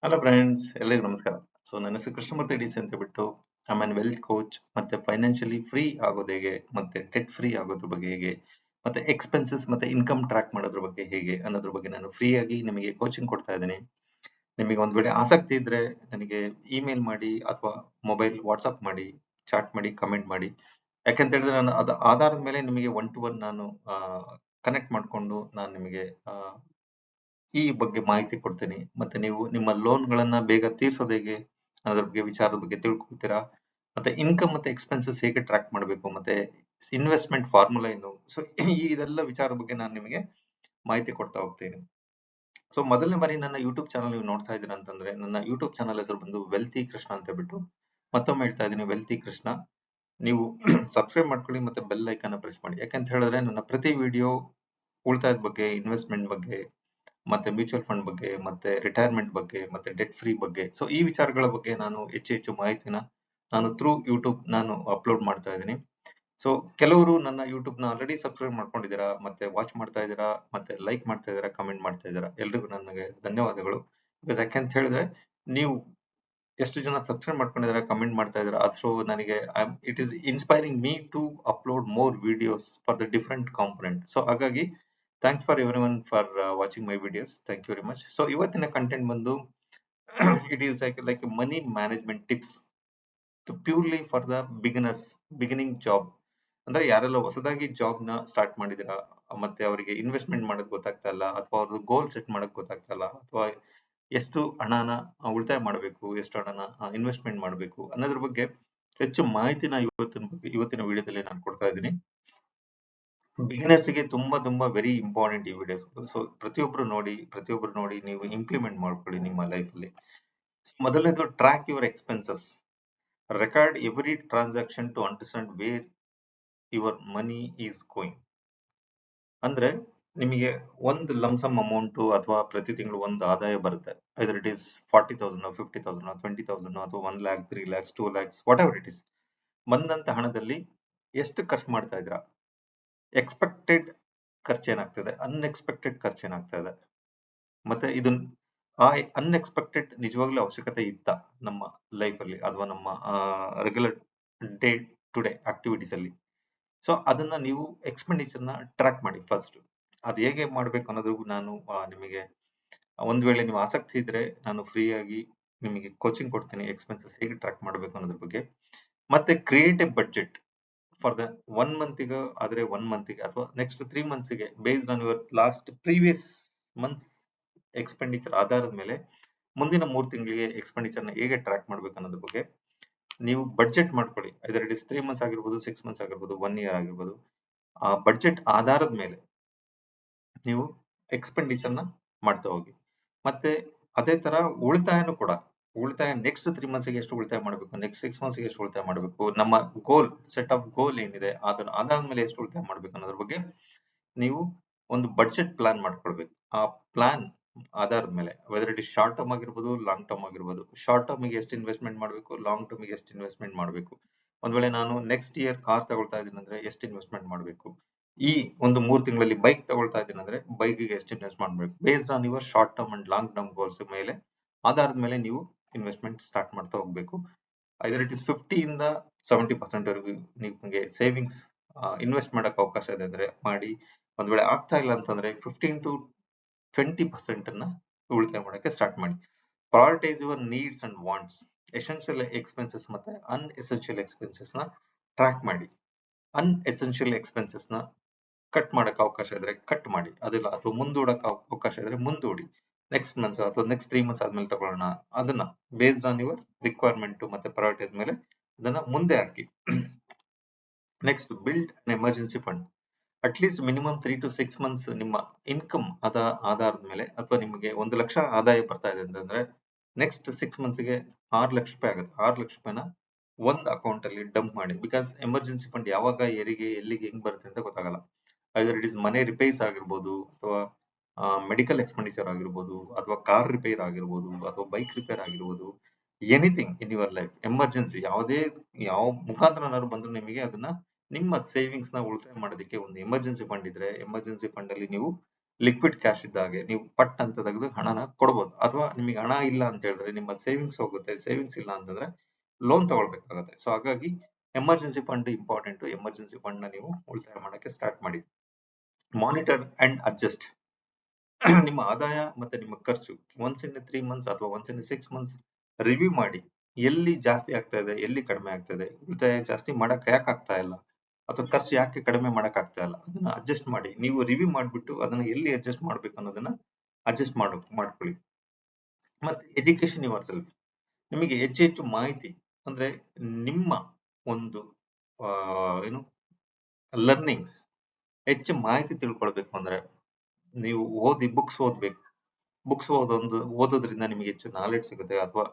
Hello friends, ಎಲ್ಲರಿಗೂ ನಮಸ್ಕಾರ. ನನ್ನ ಹೆಸರು ಕೃಷ್ಣಮೂರ್ತಿ ಡಿಸಿ ಅಂತ ಬಿಟ್ಟು ಐ ಆನ್ ವೆಲ್ತ್ ಕೋಚ್. ಮತ್ತೆ ಫೈನಾನ್ಷಿಯಲಿ ಫ್ರೀ ಆಗೋದು ಹೇಗೆ, ಮತ್ತೆ ಡೆಟ್ ಫ್ರೀ ಆಗೋದ್ರ ಬಗ್ಗೆ ಹೇಗೆ, ಮತ್ತೆ ಎಕ್ಸ್ಪೆನ್ಸಸ್ ಮತ್ತೆ ಇನ್ಕಮ್ ಟ್ರ್ಯಾಕ್ ಮಾಡೋದ್ರ ಬಗ್ಗೆ ಹೇಗೆ ಅನ್ನೋದ್ರ ಬಗ್ಗೆ ನಾನು ಫ್ರೀ ಆಗಿ ನಿಮಗೆ ಕೋಚಿಂಗ್ ಕೊಡ್ತಾ ಇದ್ದೀನಿ. ನಿಮಗೆ ಒಂದ್ ವೇಳೆ ಆಸಕ್ತಿ ಇದ್ರೆ ನನಗೆ ಇಮೇಲ್ ಮಾಡಿ ಅಥವಾ ಮೊಬೈಲ್ ವಾಟ್ಸ್ಆಪ್ ಮಾಡಿ, ಚಾಟ್ ಮಾಡಿ, ಕಮೆಂಟ್ ಮಾಡಿ. ಯಾಕಂತ ಹೇಳಿದ್ರೆ ನಾನು ಅದು ಆಧಾರದ ಮೇಲೆ ನಿಮಗೆ ಒನ್ ಟು ಒನ್ ನಾನು ಕನೆಕ್ಟ್ ಮಾಡ್ಕೊಂಡು ನಾನು ನಿಮಗೆ ಈ ಬಗ್ಗೆ ಮಾಹಿತಿ ಕೊಡ್ತೀನಿ. ಮತ್ತೆ ನೀವು ನಿಮ್ಮ ಲೋನ್ಗಳನ್ನ ಬೇಗ ತೀರ್ಸೋದು ಹೇಗೆ ಅನ್ನೋದ್ರ ಬಗ್ಗೆ ವಿಚಾರದ ಬಗ್ಗೆ ತಿಳ್ಕೊಳ್ತೀರಾ. ಮತ್ತೆ ಇನ್ಕಮ್ ಮತ್ತೆ ಎಕ್ಸ್ಪೆನ್ಸಸ್ ಹೇಗೆ ಟ್ರ್ಯಾಕ್ ಮಾಡಬೇಕು, ಮತ್ತೆ ಇನ್ವೆಸ್ಟ್ಮೆಂಟ್ ಫಾರ್ಮುಲಾ ಏನು, ಸೊ ಇದೆಲ್ಲ ವಿಚಾರದ ಬಗ್ಗೆ ನಾನು ನಿಮಗೆ ಮಾಹಿತಿ ಕೊಡ್ತಾ ಹೋಗ್ತೀನಿ. ಸೊ ಮೊದಲನೇ ಬಾರಿ ನನ್ನ ಯೂಟ್ಯೂಬ್ ಚಾನಲ್ ನೀವು ನೋಡ್ತಾ ಇದ್ದೀರಾ ಅಂತಂದ್ರೆ, ನನ್ನ ಯೂಟ್ಯೂಬ್ ಚಾನಲ್ ಹೆಸರು ಬಂದು ವೆಲ್ತಿ ಕೃಷ್ಣ ಅಂತ ಬಿಟ್ಟು, ಮತ್ತೊಮ್ಮೆ ಹೇಳ್ತಾ ಇದ್ದೀನಿ, ವೆಲ್ತಿ ಕೃಷ್ಣ. ನೀವು ಸಬ್ಸ್ಕ್ರೈಬ್ ಮಾಡ್ಕೊಳ್ಳಿ ಮತ್ತೆ ಬೆಲ್ ಐಕಾನ್ ಪ್ರೆಸ್ ಮಾಡಿ. ಯಾಕಂತ ಹೇಳಿದ್ರೆ ನನ್ನ ಪ್ರತಿ ವಿಡಿಯೋ ಉಳಿತಾಯದ ಬಗ್ಗೆ, ಇನ್ವೆಸ್ಟ್ಮೆಂಟ್ ಬಗ್ಗೆ, ಮತ್ತೆ ಮ್ಯೂಚುವಲ್ ಫಂಡ್ ಬಗ್ಗೆ, ಮತ್ತೆ ರಿಟೈರ್ಮೆಂಟ್ ಬಗ್ಗೆ, ಮತ್ತೆ ಡೆಟ್ ಫ್ರೀ ಬಗ್ಗೆ, ಸೊ ಈ ವಿಚಾರಗಳ ಬಗ್ಗೆ ನಾನು ಹೆಚ್ಚು ಮಾಹಿತಿನ ನಾನು ಥ್ರೂ ಯೂಟ್ಯೂಬ್ ನಾನು ಅಪ್ಲೋಡ್ ಮಾಡ್ತಾ ಇದ್ದೀನಿ. ಸೊ ಕೆಲವರು ನನ್ನ ಯೂಟ್ಯೂಬ್ ನ ಆಲ್ರೆಡಿ ಸಬ್ಸ್ಕ್ರೈಬ್ ಮಾಡ್ಕೊಂಡಿದ್ದೀರಾ, ಮತ್ತೆ ವಾಚ್ ಮಾಡ್ತಾ ಇದ್ದೀರಾ, ಮತ್ತೆ ಲೈಕ್ ಮಾಡ್ತಾ ಇದ್ದೀರಾ, ಕಮೆಂಟ್ ಮಾಡ್ತಾ ಇದ್ದೀರಾ. ಎಲ್ರಿಗೂ ನನಗೆ ಧನ್ಯವಾದಗಳು. ಯಾಕಂತ ಹೇಳಿದ್ರೆ ನೀವು ಎಷ್ಟು ಜನ ಸಬ್ಸ್ಕ್ರೈಬ್ ಮಾಡ್ಕೊಂಡಿದ್ದಾರೆ, ಕಮೆಂಟ್ ಮಾಡ್ತಾ ಇದ್ದಾರೆ, ಸೊ ನನಗೆ it is inspiring me to upload more videos for the different component. So ಹಾಗಾಗಿ thanks for every one for watching my videos. Thank you very much. So ಇವತ್ತಿನ ಕಂಟೆಂಟ್ ಬಂದು it is like money management tips purely for the beginning job. ಅಂದ್ರೆ ಯಾರೆಲ್ಲ ಹೊಸದಾಗಿ job ನ start ಮಾಡಿದಿರಾ, ಮತ್ತೆ ಅವರಿಗೆ investment ಮಾಡೋದು ಗೊತ್ತಾಗ್ತಾ ಇಲ್ಲ, ಅಥವಾ ಅವ್ರದ್ದು ಗೋಲ್ ಸೆಟ್ ಮಾಡಕ್ ಗೊತ್ತಾಗ್ತಾ ಇಲ್ಲ, ಅಥವಾ ಎಷ್ಟು ಹಣನ ಉಳಿತಾಯ ಮಾಡಬೇಕು, ಎಷ್ಟು ಹಣನ ಇನ್ವೆಸ್ಟ್ಮೆಂಟ್ ಮಾಡಬೇಕು ಅನ್ನೋದ್ರ ಬಗ್ಗೆ ಹೆಚ್ಚು ಮಾಹಿತಿನ ಇವತ್ತಿನ ವಿಡಿಯೋದಲ್ಲಿ ನಾನು ಕೊಡ್ತಾ ಇದ್ದೀನಿ. ಬಿಗಿನರ್ಸ್ ಗೆ ತುಂಬಾ ವೆರಿ ಇಂಪಾರ್ಟೆಂಟ್ ಈ ವಿಡಿಯೋಸ್. ಸೊ ಪ್ರತಿಯೊಬ್ರು ನೋಡಿ ನೀವು ಇಂಪ್ಲಿಮೆಂಟ್ ಮಾಡ್ಕೊಳ್ಳಿ ನಿಮ್ಮ ಲೈಫ್ ಅಲ್ಲಿ. ಮೊದಲನೇದು, track your expenses. Record every transaction to understand where your money is going. ಅಂದ್ರೆ ನಿಮಗೆ ಒಂದು ಲಂಸಮ್ ಅಮೌಂಟ್ ಅಥವಾ ಪ್ರತಿ ತಿಂಗಳು ಒಂದು ಆದಾಯ ಬರುತ್ತೆ. ಐದರ್ ಇಟ್ ಈಸ್ 40,000, 50,000, 20,000, ಅಥವಾ 1 lakh, 3 lakhs, 2 lakhs, what ever it is. ಬಂದಂತ ಹಣದಲ್ಲಿ ಎಷ್ಟು ಖರ್ಚು ಮಾಡ್ತಾ ಇದ್ರ, ಎಕ್ಸ್ಪೆಕ್ಟೆಡ್ ಖರ್ಚು ಏನಾಗ್ತದೆ, ಅನ್ಎಕ್ಸ್ಪೆಕ್ಟೆಡ್ ಖರ್ಚು ಏನಾಗ್ತಾ ಇದೆ, ಮತ್ತೆ ಇದನ್ನ ಆ ಅನ್ಎಕ್ಸ್ಪೆಕ್ಟೆಡ್ ನಿಜವಾಗ್ಲೂ ಅವಶ್ಯಕತೆ ಇತ್ತ ನಮ್ಮ ಲೈಫ್ ಅಲ್ಲಿ, ಅಥವಾ ನಮ್ಮ regular day to day activities ಅಲ್ಲಿ. ಸೊ ಅದನ್ನ ನೀವು ಎಕ್ಸ್ಪೆಂಡಿಚರ್ ನ ಟ್ರ್ಯಾಕ್ ಮಾಡಿ ಫಸ್ಟ್. ಅದು ಹೇಗೆ ಮಾಡ್ಬೇಕು ಅನ್ನೋದು ನಾನು ನಿಮಗೆ ಒಂದ್ ವೇಳೆ ನೀವು ಆಸಕ್ತಿ ಇದ್ರೆ ನಾನು ಫ್ರೀ ಆಗಿ ನಿಮಗೆ ಕೋಚಿಂಗ್ ಕೊಡ್ತೀನಿ, ಎಕ್ಸ್ಪೆನ್ಸಸ್ ಹೇಗೆ ಟ್ರ್ಯಾಕ್ ಮಾಡ್ಬೇಕು ಅನ್ನೋದ್ರ ಬಗ್ಗೆ. ಮತ್ತೆ create a budget for the 1 ಮಂತ್ಗೆ ಆದ್ರೆ 1 ಮಂತ್ಗೆ, ಅಥವಾ ನೆಕ್ಸ್ಟ್ 3 ಮಂತ್ಸ್ಗೆ based on your last previous months expenditure ಆಧಾರದ ಮೇಲೆ ಮುಂದಿನ 3 ತಿಂಗಳಿಗೆ ಎಕ್ಸ್ಪೆಂಡಿಚರ್ ನ ಹೇಗೆ ಟ್ರ್ಯಾಕ್ ಮಾಡ್ಬೇಕು ಅನ್ನೋದ್ರ ಬಗ್ಗೆ ನೀವು ಬಡ್ಜೆಟ್ ಮಾಡ್ಕೊಳ್ಳಿ. ಐದರ್ ಇಟ್ ಇಸ್ 3 ಮಂತ್ಸ್ ಆಗಿರ್ಬೋದು, 6 ಮಂತ್ಸ್ ಆಗಿರ್ಬೋದು, 1 year ಆಗಿರ್ಬೋದು. ಆ ಬಡ್ಜೆಟ್ ಆಧಾರದ ಮೇಲೆ ನೀವು ಎಕ್ಸ್ಪೆಂಡಿಚರ್ ನ ಮಾಡ್ತಾ ಹೋಗಿ. ಮತ್ತೆ ಅದೇ ತರ ಉಳಿತಾಯನು ಕೂಡ, ಉಳಿತಾಯ ನೆಕ್ಸ್ಟ್ 3 ಮಂತ್ಸ್ಗೆ ಎಷ್ಟು ಉಳಿತಾಯ ಮಾಡಬೇಕು, ನೆಕ್ಸ್ಟ್ 6 ಮಂತ್ಸ್ಗೆ ಎಷ್ಟು ಉಳಿತಾಯ ಮಾಡಬೇಕು, ನಮ್ಮ ಗೋಲ್ ಸೆಟ್ ಆಫ್ ಗೋಲ್ ಏನಿದೆ ಅದನ್ನ ಅದಾದ್ಮೇಲೆ ಎಷ್ಟು ಉಳಿತಾಯ ಮಾಡ್ಬೇಕು ಅನ್ನೋದ್ರ ಬಗ್ಗೆ ನೀವು ಒಂದು ಬಡ್ಜೆಟ್ ಪ್ಲಾನ್ ಮಾಡ್ಕೊಳ್ಬೇಕು. ಆ ಪ್ಲಾನ್ ಆಧಾರದ ಮೇಲೆ whether it is short term ಆಗಿರ್ಬೋದು, ಲಾಂಗ್ ಟರ್ಮ್ ಆಗಿರ್ಬೋದು. ಶಾರ್ಟ್ ಟರ್ಮ್ ಗೆ ಎಷ್ಟು ಇನ್ವೆಸ್ಟ್ಮೆಂಟ್ ಮಾಡಬೇಕು, ಲಾಂಗ್ ಟರ್ಮ್ ಗೆ ಎಷ್ಟು ಇನ್ವೆಸ್ಟ್ಮೆಂಟ್ ಮಾಡಬೇಕು. ಒಂದ್ ವೇಳೆ ನಾನು ನೆಕ್ಸ್ಟ್ ಇಯರ್ ಕಾರ್ ತಗೊಳ್ತಾ ಇದ್ದೀನಿ ಅಂದ್ರೆ ಎಷ್ಟು ಇನ್ವೆಸ್ಟ್ಮೆಂಟ್ ಮಾಡಬೇಕು. ಈ ಒಂದು 3 ತಿಂಗಳಲ್ಲಿ ಬೈಕ್ ತಗೊಳ್ತಾ ಇದ್ದೀನಿ ಅಂದ್ರೆ ಬೈಕ್ಗೆ ಎಷ್ಟು ಇನ್ವೆಸ್ಟ್ ಮಾಡಬೇಕು. Based on your short term and long term goals ಮೇಲೆ ಆಧಾರದ ಮೇಲೆ ನೀವು ಇನ್ವೆಸ್ಟ್ಮೆಂಟ್ ಸ್ಟಾರ್ಟ್ ಮಾಡ್ತಾ ಹೋಗ್ಬೇಕು. ಐದರ್ ಇಟ್ ಇಸ್ 50 ಇಂದ 70% ವರೆಗೂ ನಿಮಗೆ ಸೇವಿಂಗ್ಸ್ ಇನ್ವೆಸ್ಟ್ ಮಾಡಕ್ ಅವಕಾಶ ಇದೆ ಅಂದ್ರೆ ಮಾಡಿ. ಒಂದ್ ವೇಳೆ ಆಗ್ತಾ ಇಲ್ಲ ಅಂತಂದ್ರೆ 15 to 20% ಅನ್ನ ಉಳಿತಾಯ ಮಾಡಕ್ಕೆ ಸ್ಟಾರ್ಟ್ ಮಾಡಿ. Prioritise your needs and wants. Essential expenses ಮತ್ತೆ ಅನ್ಎಸೆನ್ಷಿಯಲ್ ಎಕ್ಸ್ಪೆನ್ಸಸ್ ನ ಟ್ರ್ಯಾಕ್ ಮಾಡಿ. ಅನ್ಎಸೆನ್ಷಿಯಲ್ ಎಕ್ಸ್ಪೆನ್ಸಸ್ ನ ಕಟ್ ಮಾಡಕ್ ಅವಕಾಶ ಇದ್ರೆ ಕಟ್ ಮಾಡಿ, ಅದಿಲ್ಲ ಅಥವಾ ಮುಂದೂಡಕ್ ಅವಕಾಶ ಇದ್ರೆ ಮುಂದೂಡಿ. ನೆಕ್ಸ್ಟ್ ಮಂತ್ ಅಥವಾ ನೆಕ್ಸ್ಟ್ 3 ಮಂತ್ಸ್ ಆದ್ಮೇಲೆ ತಗೊಳ್ಳೋಣ, ಅದನ್ನ ಬೇಸ್ಡ್ ಆನ್ ಯುವರ್ ರಿಕ್ವೈರ್ಮೆಂಟ್ ಮತ್ತೆ ಪ್ರಯಾರಿಟೈಸ್ ಮೇಲೆ ಅದನ್ನ ಮುಂದೆ ಹಾಕಿ. Next, build an emergency fund. At least minimum 3 to 6 months ನಿಮ್ಮ ಇನ್ಕಮ್ ಆಧಾರದ ಮೇಲೆ, ಅಥವಾ ನಿಮಗೆ 1 ಲಕ್ಷ ಆದಾಯ ಬರ್ತಾ ಇದೆ ಅಂತಂದ್ರೆ ನೆಕ್ಸ್ಟ್ 6 ಮಂತ್ಸ್ಗೆ 6 ಲಕ್ಷ ರೂಪಾಯಿ ಆಗುತ್ತೆ. 6 ಲಕ್ಷ ರೂಪಾಯಿನ ಒಂದು ಅಕೌಂಟ್ ಅಲ್ಲಿ ಡಂಪ್ ಮಾಡಿ. ಬಿಕಾಸ್ ಎಮರ್ಜೆನ್ಸಿ ಫಂಡ್ ಯಾವಾಗ ಎಲ್ಲಿಗೆ ಹೆಂಗ್ ಬರುತ್ತೆ ಅಂತ ಗೊತ್ತಾಗಲ್ಲ. ಐದರ್ ಇಟ್ ಇಸ್ ಮನೆ ರಿಪೇರ್ಸ್ ಆಗಿರ್ಬೋದು, ಅಥವಾ ಮೆಡಿಕಲ್ ಎಕ್ಸ್ಪೆಂಡಿಚರ್ ಆಗಿರ್ಬೋದು, ಅಥವಾ ಕಾರ್ ರಿಪೇರ್ ಆಗಿರ್ಬೋದು, ಅಥವಾ ಬೈಕ್ ರಿಪೇರ್ ಆಗಿರ್ಬೋದು. Anything in your life emergency, ಯಾವ ಮುಖಾಂತರನಾದ್ರು ಬಂದ್ರು ನಿಮಗೆ ಅದನ್ನ ನಿಮ್ಮ ಸೇವಿಂಗ್ಸ್ ನ ಉಳಿತಾಯ ಮಾಡೋದಕ್ಕೆ ಒಂದು ಎಮರ್ಜೆನ್ಸಿ ಫಂಡ್ ಇದ್ರೆ, ಎಮರ್ಜೆನ್ಸಿ ಫಂಡ್ ಅಲ್ಲಿ ನೀವು ಲಿಕ್ವಿಡ್ ಕ್ಯಾಶ್ ಇದ್ದಾಗೆ ನೀವು ಪಟ್ ಅಂತ ತೆಗೆದು ಹಣನ ಕೊಡ್ಬೋದು. ಅಥವಾ ನಿಮಗೆ ಹಣ ಇಲ್ಲ ಅಂತ ಹೇಳಿದ್ರೆ ನಿಮ್ಮ ಸೇವಿಂಗ್ಸ್ ಹೋಗುತ್ತೆ. ಸೇವಿಂಗ್ಸ್ ಇಲ್ಲ ಅಂತಂದ್ರೆ ಲೋನ್ ತಗೊಳ್ಬೇಕಾಗುತ್ತೆ. ಸೊ ಹಾಗಾಗಿ emergency fund important. Emergency fund ನ ನೀವು ಉಳಿತಾಯ ಮಾಡಕ್ಕೆ ಸ್ಟಾರ್ಟ್ ಮಾಡಿ. ಮಾನಿಟರ್ ಅಂಡ್ ಅಡ್ಜಸ್ಟ್ ನಿಮ್ಮ ಆದಾಯ ಮತ್ತೆ ನಿಮ್ಮ ಖರ್ಚು ಒನ್ಸ್ ಇನ್ 3 ಮಂತ್ಸ್ ಅಥವಾ ಒನ್ಸ್ ಇನ್ 6 ಮಂತ್ಸ್ ರಿವ್ಯೂ ಮಾಡಿ. ಎಲ್ಲಿ ಜಾಸ್ತಿ ಆಗ್ತಾ ಇದೆ, ಎಲ್ಲಿ ಕಡಿಮೆ ಆಗ್ತಾ ಇದೆ, ಉಳಿತಾಯ ಜಾಸ್ತಿ ಮಾಡಕ್ ಯಾಕೆ ಆಗ್ತಾ ಇಲ್ಲ, ಅಥವಾ ಖರ್ಚು ಯಾಕೆ ಕಡಿಮೆ ಮಾಡಕ್ ಆಗ್ತಾ ಇಲ್ಲ, ಅದನ್ನ ಅಡ್ಜಸ್ಟ್ ಮಾಡಿ. ನೀವು ರಿವ್ಯೂ ಮಾಡ್ಬಿಟ್ಟು ಅದನ್ನ ಎಲ್ಲಿ ಅಡ್ಜಸ್ಟ್ ಮಾಡ್ಬೇಕು ಅನ್ನೋದನ್ನ ಅಡ್ಜಸ್ಟ್ ಮಾಡ್ಕೊಳ್ಳಿ. ಮತ್ತೆ ಎಜುಕೇಶನ್ ಯುವರ್ ಸೆಲ್ಫ್. ನಿಮಗೆ ಹೆಚ್ಚು ಹೆಚ್ಚು ಮಾಹಿತಿ ಅಂದ್ರೆ ನಿಮ್ಮ ಒಂದು ಏನು ಲರ್ನಿಂಗ್ಸ್, ಹೆಚ್ಚು ಮಾಹಿತಿ ತಿಳ್ಕೊಳ್ಬೇಕು ಅಂದ್ರೆ ನೀವು ಬುಕ್ಸ್ ಓದ್ಬೇಕು. ಬುಕ್ಸ್ ಓದೋದ್ರಿಂದ ನಿಮಗೆ ಹೆಚ್ಚು ನಾಲೆಡ್ಜ್ ಸಿಗುತ್ತೆ. ಅಥವಾ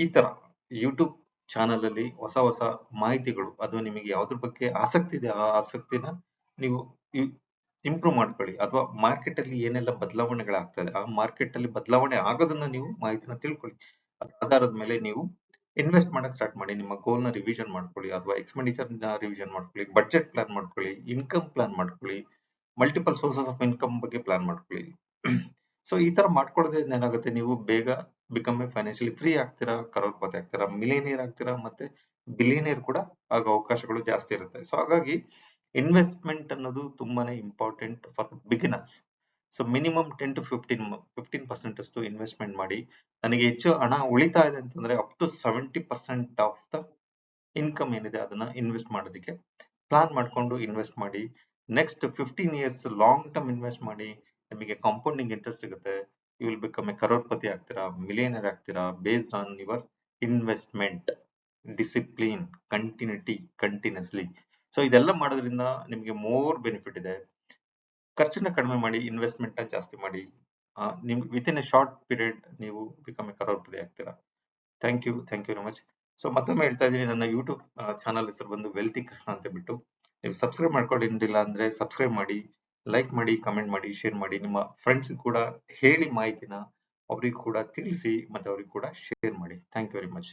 ಈ ತರ ಯೂಟ್ಯೂಬ್ ಚಾನಲ್ ಅಲ್ಲಿ ಹೊಸ ಹೊಸ ಮಾಹಿತಿಗಳು, ಅದು ನಿಮಗೆ ಯಾವ್ದ್ರ ಬಗ್ಗೆ ಆಸಕ್ತಿ ಇದೆ ಆ ಆಸಕ್ತಿನ ನೀವು ಇಂಪ್ರೂವ್ ಮಾಡ್ಕೊಳ್ಳಿ. ಅಥವಾ ಮಾರ್ಕೆಟ್ ಅಲ್ಲಿ ಏನೆಲ್ಲ ಬದಲಾವಣೆಗಳಾಗ್ತಾ ಇದೆ, ಆ ಮಾರ್ಕೆಟ್ ಅಲ್ಲಿ ಬದಲಾವಣೆ ಆಗೋದನ್ನ ನೀವು ಮಾಹಿತಿನ ತಿಳ್ಕೊಳ್ಳಿ. ಅದ್ರ ಆಧಾರದ ಮೇಲೆ ನೀವು ಇನ್ವೆಸ್ಟ್ ಮಾಡಕ್ ಸ್ಟಾರ್ಟ್ ಮಾಡಿ. ನಿಮ್ಮ ಗೋಲ್ ನ ರಿವಿಷನ್ ಮಾಡ್ಕೊಳ್ಳಿ, ಅಥವಾ ಎಕ್ಸ್ಪೆಂಡಿಚರ್ ನ ರಿವಿಷನ್ ಮಾಡ್ಕೊಳ್ಳಿ, ಬಡ್ಜೆಟ್ ಪ್ಲಾನ್ ಮಾಡ್ಕೊಳ್ಳಿ, ಇನ್ಕಮ್ ಪ್ಲಾನ್ ಮಾಡ್ಕೊಳ್ಳಿ, ಮಲ್ಟಿಪಲ್ ಸೋರ್ಸಸ್ ಆಫ್ ಇನ್ಕಮ್ ಬಗ್ಗೆ ಪ್ಲಾನ್ ಮಾಡ್ಕೊಳ್ಳಿ. ಸೊ ಈ ತರ ಮಾಡ್ಕೊಳ್ಳೋದ್ರಿಂದ ಏನಾಗುತ್ತೆ, ನೀವು ಬೇಗ ಬಿಕಮ್ ಎ ಫೈನಾನ್ಷಿಯಲಿ ಫ್ರೀ ಆಗ್ತೀರಾ, ಕರೋಡ್ಪತಿ ಆಗ್ತೀರಾ, ಮಿಲಿಯನಿಯರ್ ಆಗ್ತೀರಾ, ಮತ್ತೆ ಬಿಲಿಯನಿಯರ್ ಕೂಡ ಆಗೋ ಅವಕಾಶಗಳು ಜಾಸ್ತಿ ಇರುತ್ತೆ. ಸೊ ಹಾಗಾಗಿ ಇನ್ವೆಸ್ಟ್ಮೆಂಟ್ ಅನ್ನೋದು ತುಂಬಾನೇ important for beginners. So minimum 10 to 15% ಅಷ್ಟು ಇನ್ವೆಸ್ಟ್ಮೆಂಟ್ ಮಾಡಿ. ನನಗೆ ಹೆಚ್ಚು ಹಣ ಉಳಿತಾ ಇದೆ ಅಂತಂದ್ರೆ up to 70% of the income ಏನಿದೆ ಅದನ್ನ ಇನ್ವೆಸ್ಟ್ ಮಾಡೋದಕ್ಕೆ ಪ್ಲಾನ್ ಮಾಡ್ಕೊಂಡು ಇನ್ವೆಸ್ಟ್ ಮಾಡಿ. Next 15 years long term invest ಮಾಡಿ. ನಿಮಗೆ ಕಾಂಪೌಂಡಿಂಗ್ ಇಂಟ್ರೆಸ್ಟ್ ಸಿಗುತ್ತೆ. You will become a crorepati ಆಗ್ತೀರಾ, ಮಿಲಿಯನರ್ ಆಗ್ತೀರಾ, based on your investment discipline, continuously. So ಇದೆಲ್ಲ ಮಾಡೋದ್ರಿಂದ ನಿಮಗೆ ಮೋರ್ ಬೆನಿಫಿಟ್ ಇದೆ. ಖರ್ಚನ್ನ ಕಡಿಮೆ ಮಾಡಿ, ಇನ್ವೆಸ್ಟ್ಮೆಂಟ್ ನ ಜಾಸ್ತಿ ಮಾಡಿ. ನಿಮ್ಗೆ with in a short period ನೀವು ಬಿಕಮ್ ಎ ಕರೋಡ್ಪತಿ ಆಗ್ತೀರಾ. Thank you very much. So ಮತ್ತೊಮ್ಮೆ ಹೇಳ್ತಾ ಇದ್ದೀನಿ, ನನ್ನ ಯೂಟ್ಯೂಬ್ ಚಾನಲ್ ಹೆಸರು ಬಂದು ವೆಲ್ತಿ ಕೃಷ್ಣ ಅಂತ ಬಿಟ್ಟು. ನೀವು ಸಬ್ಸ್ಕ್ರೈಬ್ ಮಾಡ್ಕೊಂಡಿಲ್ಲ ಅಂದ್ರೆ ಸಬ್ಸ್ಕ್ರೈಬ್ ಮಾಡಿ, ಲೈಕ್ ಮಾಡಿ, ಕಮೆಂಟ್ ಮಾಡಿ, ಶೇರ್ ಮಾಡಿ. ನಿಮ್ಮ ಫ್ರೆಂಡ್ಸ್ ಕೂಡ ಹೇಳಿ ಮಾಹಿತಿನ, ಅವ್ರಿಗೆ ಕೂಡ ತಿಳಿಸಿ, ಮತ್ತೆ ಅವ್ರಿಗೆ ಕೂಡ ಶೇರ್ ಮಾಡಿ. Thank you very much.